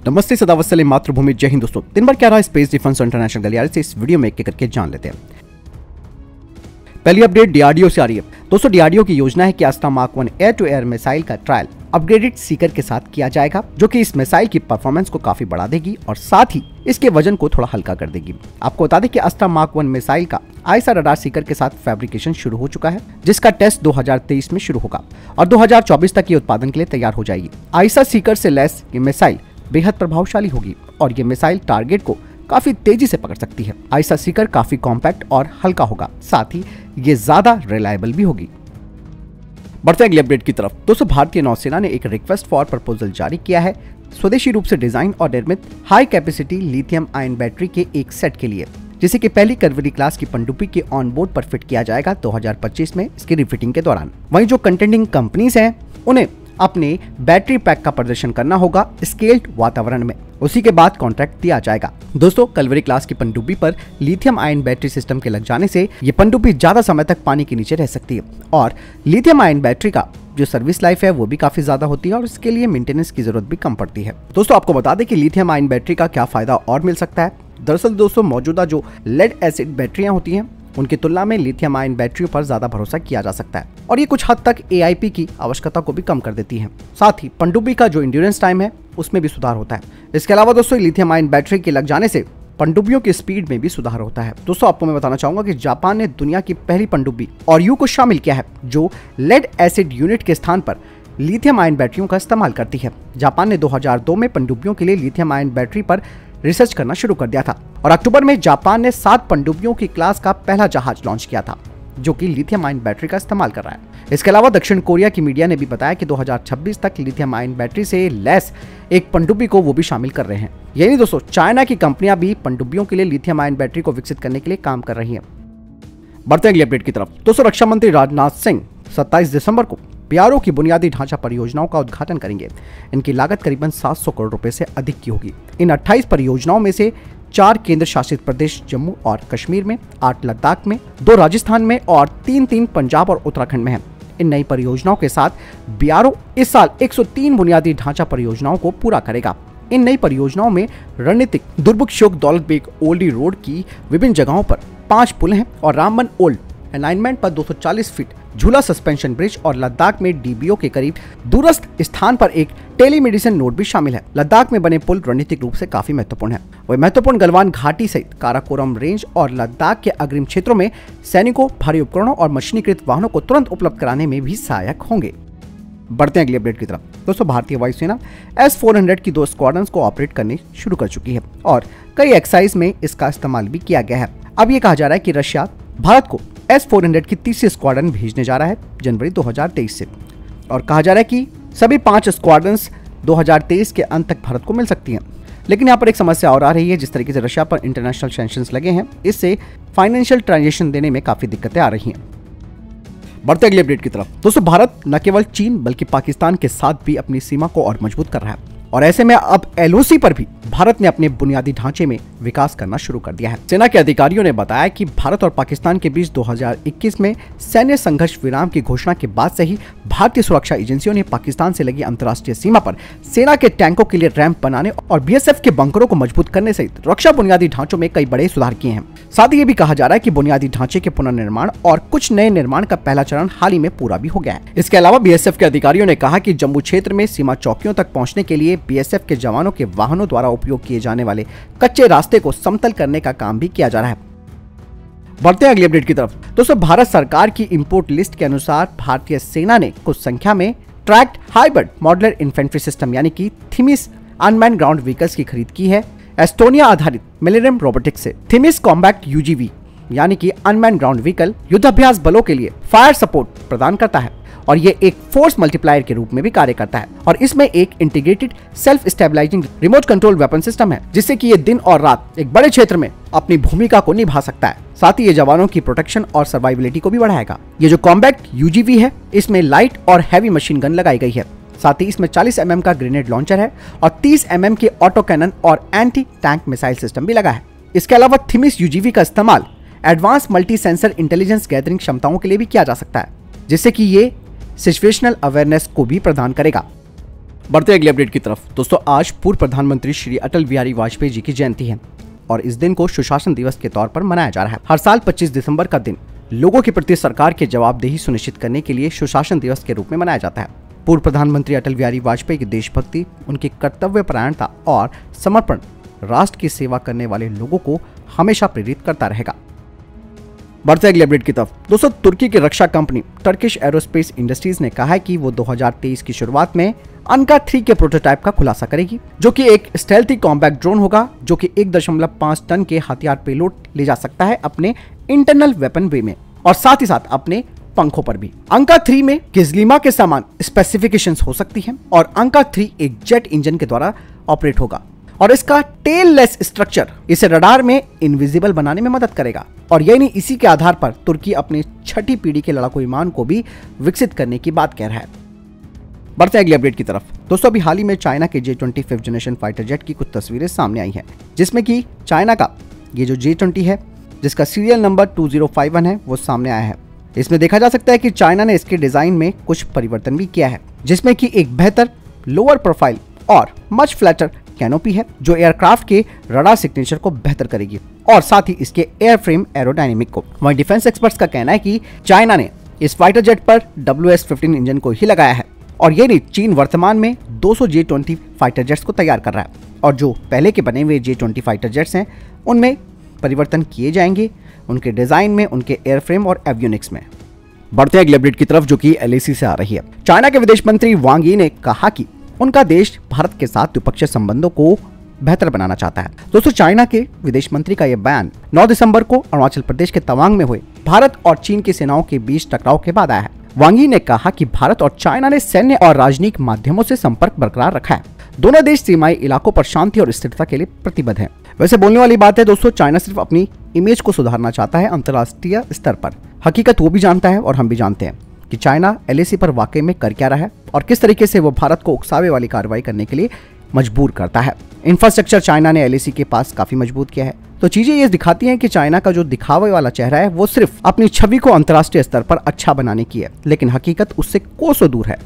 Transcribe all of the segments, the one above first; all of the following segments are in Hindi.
नमस्ते, सदावत्सले मातृभूमि, जय हिंद दोस्तों। दिन भर क्या रहा स्पेस डिफेंस और इंटरनेशनल गलियारे से इस वीडियो में एक एक करके जान लेते हैं। पहली अपडेट डीआरडीओ से आ रही है। दोस्तों, डीआरडीओ की योजना है कि Astra mark 1 air to air missile का ट्रायल अपग्रेडेड सीकर के साथ किया जाएगा, जो कि इस मिसाइल की परफॉर्मेंस को काफी बढ़ा देगी और साथ ही इसके वजन को थोड़ा हल्का कर देगी। आपको बता दें कि अस्त्रा मार्क 1 मिसाइल का आईएसआर रडार सीकर के साथ फैब्रिकेशन शुरू हो चुका है, जिसका टेस्ट 2023 में शुरू होगा और 2024 तक ये उत्पादन के लिए तैयार हो जाएगी। आईएसआर सीकर से लैस ये मिसाइल बेहद प्रभावशाली होगी और ये मिसाइल टारगेट को काफी तेजी से पकड़ सकती है। आईएसआर सीकर काफी कॉम्पैक्ट और हल्का होगा, साथ ही ये ज्यादा रिलायबल भी होगी। बढ़ते हैं अगली अपडेट की तरफ। दोस्तों, भारतीय नौसेना ने एक रिक्वेस्ट फॉर प्रपोजल जारी किया है स्वदेशी रूप से डिजाइन और निर्मित high capacity lithium ion battery के एक सेट के लिए, जिसे कि पहली कैलवरी क्लास की पनडुब्बी के ऑन बोर्ड पर फिट किया जाएगा 2025 में इसकी रिफिटिंग के दौरान। वहीं जो कंटेंडिंग कंपनीज हैं उन्हें अपने बैटरी पैक का प्रदर्शन करना होगा स्केल्ड वातावरण में, उसी के बाद कॉन्ट्रैक्ट दिया जाएगा। दोस्तों, कैलवरी क्लास की पनडुब्बी पर लिथियम आयन बैटरी सिस्टम के लग जाने से ये पनडुब्बी ज्यादा समय तक पानी के नीचे रह सकती है और लिथियम आयन बैटरी का जो सर्विस लाइफ है वो भी काफी ज्यादा होती है और इसके लिए मेंटेनेंस की जरूरत भी कम पड़ती है। दोस्तों, आपको बता दें कि लिथियम आयन बैटरी का क्या फायदा और मिल सकता है। दरअसल दोस्तों, मौजूदा जो लेड एसिड बैटरियां होती हैं उनकी तुलना में लिथियम आयन बैटरियों पर ज्यादा भरोसा किया जा सकता है और ये कुछ हद तक एआईपी की आवश्यकता को भी कम कर देती है। साथ ही पनडुब्बी का जो इंड्योरेंस टाइम है उसमें भी सुधार होता है। इसके अलावा दोस्तों, लिथियम आयन बैटरी के लग जाने से पनडुब्बियों की स्पीड में भी सुधार होता है। दोस्तों, आपको मैं बताना चाहूंगा कि जापान ने दुनिया की पहली पनडुब्बी ऑरियो को शामिल किया है, जो लेड एसिड यूनिट के स्थान पर लिथियम आयन बैटरियों का इस्तेमाल करती है। जापान ने 2002 में पनडुब्बियों के लिए लिथियम आयन बैटरी पर रिसर्च करना शुरू कर दिया था और अक्टूबर में जापान ने 7 पनडुब्बियों की क्लास का पहला जहाज लॉन्च किया था, जो कि लिथियम आयन बैटरी का इस्तेमाल कर रहा है। इसके अलावा दक्षिण कोरिया की मीडिया ने भी बताया कि 2026 तक लिथियम आयन बैटरी से लैस एक पनडुब्बी को वो भी शामिल कर रहे हैं। यही दोस्तों, चाइना की कंपनियां भी पनडुब्बियों के लिए लिथियम आयन बैटरी को विकसित करने के लिए काम कर रही हैं। बढ़ते अगली अपडेट की तरफ। दोस्तों, रक्षा मंत्री राजनाथ सिंह 27 दिसंबर को बीआरओ की बुनियादी ढांचा परियोजनाओं का उद्घाटन करेंगे। इनकी लागत करीबन 700 करोड़ रुपए से अधिक की होगी। इन 28 परियोजनाओं में से 4 केंद्र शासित प्रदेश जम्मू और कश्मीर में, 8 लद्दाख में, 2 राजस्थान में और 3 पंजाब और उत्तराखंड में हैं। इन नई परियोजनाओं के साथ बीआरओ इस साल 103 बुनियादी ढांचा परियोजनाओं को पूरा करेगा। इन नई परियोजनाओं में रणनीतिक दुर्बुक दौलत बेग ओल्डी रोड की विभिन्न जगहों पर 5 पुल हैं और रामबन ओल्ड अलाइनमेंट पर 240 फीट झूला सस्पेंशन ब्रिज और लद्दाख में डीबीओ के करीब दूरस्थ स्थान पर एक टेलीमेडिसिन नोड भी शामिल है। लद्दाख में बने पुल रणनीतिक रूप से काफी महत्वपूर्ण है। वह महत्वपूर्ण गलवान घाटी सहित काराकोरम रेंज और लद्दाख के अग्रिम क्षेत्रों में सैनिकों, भारी उपकरणों और मशीनीकृत वाहनों को तुरंत उपलब्ध कराने में भी सहायक होंगे। बढ़ते हैं अगली अपडेट की तरफ। दोस्तों, भारतीय वायुसेना S-400 की 2 स्क्वाड्रंस को ऑपरेट करने शुरू कर चुकी है और कई एक्सरसाइज में इसका इस्तेमाल भी किया गया है। अब ये कहा जा रहा है कि रशिया भारत को S-400 की 3री स्क्वाड्रन भेजने जा रहा है जनवरी 2023 से और कहा जा रहा है कि सभी 5 स्क्वाड्रंस 2023 के अंत तक भारत को मिल सकती हैं। लेकिन यहाँ पर एक समस्या और आ रही है। जिस तरीके से रशिया पर इंटरनेशनल सैंक्शंस लगे हैं, इससे फाइनेंशियल ट्रांजेक्शन देने में काफी दिक्कतें आ रही हैं। बढ़ते अगले अपडेट की तरफ। दोस्तों, भारत न केवल चीन बल्कि पाकिस्तान के साथ भी अपनी सीमा को और मजबूत कर रहा है और ऐसे में अब LOC पर भी भारत ने अपने बुनियादी ढांचे में विकास करना शुरू कर दिया है। सेना के अधिकारियों ने बताया कि भारत और पाकिस्तान के बीच 2021 में सैन्य संघर्ष विराम की घोषणा के बाद से ही भारतीय सुरक्षा एजेंसियों ने पाकिस्तान से लगी अंतर्राष्ट्रीय सीमा पर सेना के टैंकों के लिए रैंप बनाने और BSF के बंकरों को मजबूत करने सहित रक्षा बुनियादी ढांचों में कई बड़े सुधार किए हैं। साथ ही ये भी कहा जा रहा है कि बुनियादी ढांचे के पुनर्निर्माण और कुछ नए निर्माण का पहला चरण हाल ही में पूरा भी हो गया है। इसके अलावा BSF के अधिकारियों ने कहा कि जम्मू क्षेत्र में सीमा चौकियों तक पहुंचने के लिए BSF के जवानों के वाहनों द्वारा उपयोग किए जाने वाले कच्चे रास्ते को समतल करने का काम भी किया जा रहा है। बढ़ते हैं अगली अपडेट की तरफ। दोस्तों, भारत सरकार की इंपोर्ट लिस्ट के अनुसार भारतीय सेना ने कुछ संख्या में tracked hybrid modular infantry system यानी कि थिमिस अनमैन्ड ग्राउंड व्हीकल्स की खरीद की है एस्टोनिया आधारित मिलिनियम रोबोटिक्स से। थिमिस कॉम्बैक्ट UGV यानी कि अनमैन्ड ग्राउंड व्हीकल युद्धाभ्यास बलों के लिए फायर सपोर्ट प्रदान करता है और ये एक फोर्स मल्टीप्लायर के रूप में भी कार्य करता है और इसमें एक integrated self stabilising remote control weapon system है, जिससे कि ये दिन और रात एक बड़े क्षेत्र में अपनी भूमिका को निभा सकता है। साथ ही ये जवानों की प्रोटेक्शन और सर्वाइविलिटी को भी बढ़ाएगा। ये जो कॉम्बैक्ट UGV है, इसमें लाइट और हैवी मशीन गन लगाई गई है। साथ ही इसमें 40 mm का ग्रेनेड लॉन्चर है और 30 mm के ऑटो कैनन और एंटी टैंक मिसाइल सिस्टम भी लगा है। इसके अलावा थिमिस UGV का इस्तेमाल advance multi sensor intelligence gathering क्षमताओं के लिए भी किया जा सकता है, जिससे कि ये सिचुएशनल अवेयरनेस को भी प्रदान करेगा। बढ़ते अगले अपडेट की तरफ। दोस्तों आज पूर्व प्रधानमंत्री श्री अटल बिहारी वाजपेयी जी की जयंती है और इस दिन को सुशासन दिवस के तौर पर मनाया जा रहा है। हर साल 25 दिसंबर का दिन लोगों के प्रति सरकार की जवाबदेही सुनिश्चित करने के लिए सुशासन दिवस के रूप में मनाया जाता है। पूर्व प्रधानमंत्री अटल बिहारी वाजपेयी की देशभक्ति, उनकी कर्तव्यपरायणता और समर्पण राष्ट्र की सेवा करने वाले लोगों को हमेशा प्रेरित करता रहेगा। बढ़ते अगले अपडेट की तरफ। दोस्तों तुर्की की रक्षा कंपनी टर्किश एरोस्पेस इंडस्ट्रीज ने कहा है कि वो 2023 की शुरुआत में अनका 3 के प्रोटोटाइप का खुलासा करेगी, जो कि एक स्टेल्थी कॉम्बैक्ट ड्रोन होगा जो कि 1.5 टन के हथियार पेलोड ले जा सकता है अपने इंटरनल वेपन वे में और साथ ही साथ अपने पंखों पर भी। अंका 3 में किजलिमा के समान स्पेसिफिकेशंस हो सकती हैं और अंका 3 एक जेट इंजन के द्वारा ऑपरेट होगा और इसका टेल लेस स्ट्रक्चर इसे रडार में इनविजिबल बनाने में मदद करेगा और यानी इसी के आधार पर तुर्की अपनी 6ठी पीढ़ी के लड़ाकू विमान को भी विकसित करने की बात कह रहा है। बढ़ते अगले अपडेट की तरफ। दोस्तों अभी हाल ही में चाइना के J-20 5th generation fighter jet की कुछ तस्वीरें सामने आई हैं, जिसमें कि चाइना का ये जो J-20 है जिसका सीरियल नंबर 2051 है वो सामने आया है। इसमें देखा जा सकता है कि चाइना ने इसके डिजाइन में कुछ परिवर्तन भी किया है, जिसमें कि एक बेहतर लोअर प्रोफाइल और मच फ्लैटर कैनोपी है जो एयरक्राफ्ट के रडार सिग्नेचर को बेहतर करेगी और साथ ही इसके एयरफ्रेम एरोडायनेमिक को। वहीं डिफेंस एक्सपर्ट्स का कहना है कि चाइना ने इस फाइटर जेट पर WS-15 इंजन को ही लगाया है और ये नहीं, चीन वर्तमान में 200 J-20 फाइटर जेट्स को तैयार कर रहा है और जो पहले के बने हुए J-20 फाइटर जेट्स हैं उनमें परिवर्तन किए जाएंगे, उनके डिजाइन में, उनके एयरफ्रेम और एवियोनिक्स में। बढ़ते अगले अपडेट की तरफ जो कि LAC से आ रही है। चाइना के विदेश मंत्री वांग यी ने कहा कि उनका देश भारत के साथ द्विपक्षीय संबंधों को बेहतर बनाना चाहता है। दोस्तों चाइना के विदेश मंत्री का यह बयान 9 दिसंबर को अरुणाचल प्रदेश के तवांग में हुए भारत और चीन की सेनाओं के बीच टकराव के बाद आया है। वांग यी ने कहा कि भारत और चाइना ने सैन्य और राजनीतिक माध्यमों से संपर्क बरकरार रखा है। दोनों देश सीमाई इलाकों पर शांति और स्थिरता के लिए प्रतिबद्ध हैं। वैसे बोलने वाली बात है दोस्तों, चाइना सिर्फ अपनी इमेज को सुधारना चाहता है अंतर्राष्ट्रीय स्तर पर। हकीकत वो भी जानता है और हम भी जानते हैं कि चाइना LAC पर वाकई में कर क्या रहा है और किस तरीके से वो भारत को उकसावे वाली कार्रवाई करने के लिए मजबूर करता है। इंफ्रास्ट्रक्चर चाइना ने LAC के पास काफी मजबूत किया है, तो चीजें ये दिखाती हैं कि चाइना का जो दिखावे वाला चेहरा है वो सिर्फ अपनी छवि को अंतर्राष्ट्रीय स्तर पर अच्छा बनाने की है, लेकिन हकीकत उससे कोसों दूर है।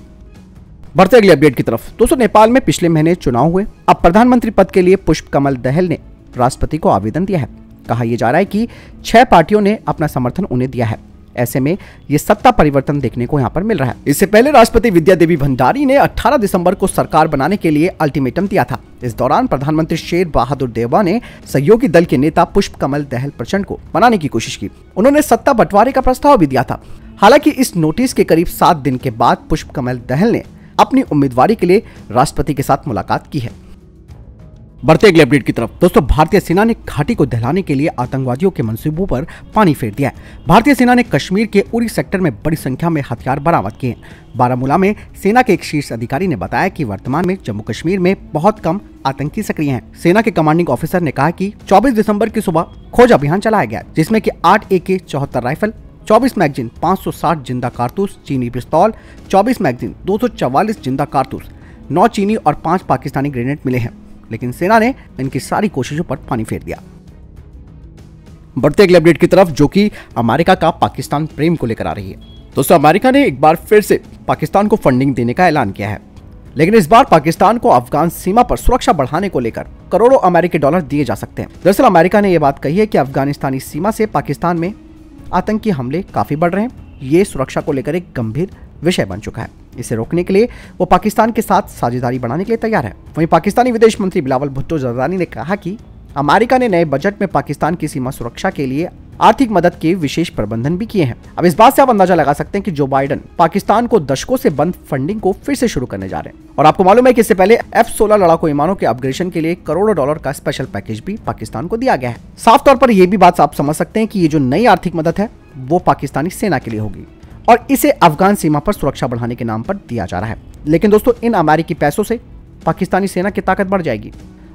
बढ़ते अगले अपडेट की तरफ। दोस्तों नेपाल में पिछले महीने चुनाव हुए। अब प्रधानमंत्री पद के लिए पुष्प कमल दहल ने राष्ट्रपति को आवेदन दिया है। कहा यह जा रहा है कि 6 पार्टियों ने अपना समर्थन उन्हें दिया है। ऐसे में ये सत्ता परिवर्तन देखने को यहाँ पर मिल रहा है। इससे पहले राष्ट्रपति विद्या देवी भंडारी ने 18 दिसंबर को सरकार बनाने के लिए अल्टीमेटम दिया था। इस दौरान प्रधानमंत्री शेर बहादुर देवा ने सहयोगी दल के नेता पुष्प कमल दहल प्रचंड को बनाने की कोशिश की। उन्होंने सत्ता बंटवारे का प्रस्ताव भी दिया था। हालांकि इस नोटिस के करीब 7 दिन के बाद पुष्प कमल दहल ने अपनी उम्मीदवारी के लिए राष्ट्रपति के साथ मुलाकात की है। बढ़ते अगले अपडेट की तरफ। दोस्तों भारतीय सेना ने घाटी को दहलाने के लिए आतंकवादियों के मंसूबों पर पानी फेर दिया है। भारतीय सेना ने कश्मीर के उरी सेक्टर में बड़ी संख्या में हथियार बरामद किए हैं। बारामूला में सेना के एक शीर्ष अधिकारी ने बताया कि वर्तमान में जम्मू कश्मीर में बहुत कम आतंकी सक्रिय हैं। सेना के कमांडिंग ऑफिसर ने कहा कि 24 दिसंबर की सुबह खोज अभियान चलाया गया, जिसमें कि 8 AK-74 राइफल, 24 मैगजीन, 560 जिंदा कारतूस, चीनी पिस्तौल, 24 मैगजीन, 244 जिंदा कारतूस, 9 चीनी और 5 पाकिस्तानी ग्रेनेड मिले हैं, लेकिन सेना ने इनकी सारी कोशिशों पर पानी फेर दिया। बढ़ते अगले अपडेट की तरफ जो कि अमेरिका का पाकिस्तान प्रेम को लेकर आ रही है। दोस्तों अमेरिका ने एक बार फिर से पाकिस्तान को फंडिंग देने का ऐलान किया है, लेकिन इस बार पाकिस्तान को अफगान सीमा पर सुरक्षा बढ़ाने को लेकर करोड़ों अमेरिकी डॉलर दिए जा सकते हैं। दरअसल अमेरिका ने यह बात कही है कि अफगानिस्तानी सीमा से पाकिस्तान में आतंकी हमले काफी बढ़ रहे हैं। ये सुरक्षा को लेकर एक गंभीर विषय बन चुका है। इसे रोकने के लिए वो पाकिस्तान के साथ साझेदारी बढ़ाने के लिए तैयार है। वहीं पाकिस्तानी विदेश मंत्री बिलावल भुट्टो जरदारी ने कहा कि अमेरिका ने नए बजट में पाकिस्तान की सीमा सुरक्षा के लिए आर्थिक मदद के विशेष प्रबंधन भी किए हैं। अब इस बात से आप अंदाजा लगा सकते हैं कि जो बाइडन पाकिस्तान को दशकों से बंद फंडिंग को फिर से शुरू करने जा रहे हैं। और आपको मालूम है कि इससे पहले F-16 लड़ाकू विमानों के अपग्रेडेशन के लिए करोड़ों डॉलर का स्पेशल पैकेज भी पाकिस्तान को दिया गया है। साफ तौर पर यह भी बात आप समझ सकते हैं कि ये जो नई आर्थिक मदद है वो पाकिस्तानी सेना के लिए होगी और इसे अफगान सीमा पर सुरक्षा बढ़ाने के नाम पर दिया जा रहा है। लेकिन दोस्तों इन अमेरिकी पैसों से पाकिस्तानी सेना की ताकत बढ़ जाएगी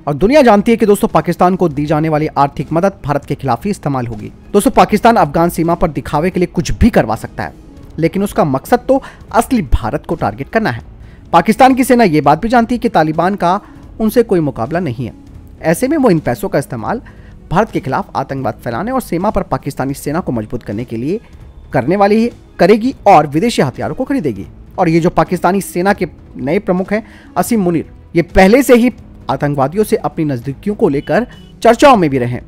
और दुनिया जानती है कि दोस्तों पाकिस्तान को दी जाने वाली आर्थिक मदद भारत के खिलाफ ही इस्तेमाल होगी। दोस्तों पाकिस्तान अफगान सीमा पर दिखावे के लिए कुछ भी करवा सकता है, लेकिन उसका मकसद तो असली भारत को टारगेट करना है। पाकिस्तान की सेना ये बात भी जानती है कि तालिबान का उनसे कोई मुकाबला नहीं है। ऐसे में वो इन पैसों का इस्तेमाल भारत के खिलाफ आतंकवाद फैलाने और सीमा पर पाकिस्तानी सेना को मजबूत करने के लिए करने वाली है, करेगी और विदेशी हथियारों को खरीदेगी। और ये जो पाकिस्तानी सेना के नए प्रमुख हैं असीम मुनीर, ये पहले से ही आतंकवादियों से अपनी नजदीकियों को लेकर चर्चाओं में भी रहे।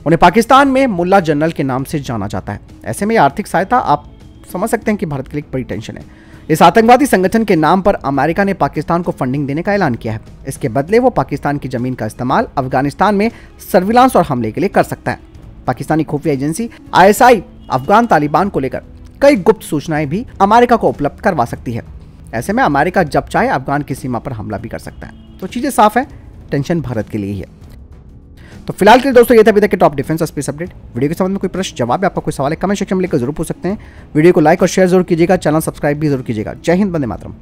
उन्हें पाकिस्तान में मुल्ला जनरल के नाम से जाना जाता है। ऐसे में आर्थिक सहायता आप समझ सकते हैं कि भारत के लिए एक बड़ी टेंशन है। इस आतंकवादी संगठन के नाम पर अमेरिका ने पाकिस्तान को फंडिंग देने का ऐलान किया है। इसके बदले वो पाकिस्तान की जमीन का इस्तेमाल अफगानिस्तान में सर्विलांस और हमले के लिए कर सकता है। पाकिस्तानी खुफिया एजेंसी ISI अफगान तालिबान को लेकर कई गुप्त सूचनाएं भी अमेरिका को उपलब्ध करवा सकती है। ऐसे में अमेरिका जब चाहे अफगान की सीमा पर हमला भी कर सकता है। तो चीजें साफ है, टेंशन भारत के लिए ही है। तो फिलहाल के लिए दोस्तों ये थे अभी तक के टॉप डिफेंस और स्पेस अपडेट। वीडियो के संबंध में कोई प्रश्न जवाब या आपका कोई सवाल है कमेंट सेक्शन में लिखकर जरूर पूछ सकते हैं। वीडियो को लाइक और शेयर जरूर कीजिएगा, चैनल सब्सक्राइब भी जरूर कीजिएगा। जय हिंद, वंदे मातरम।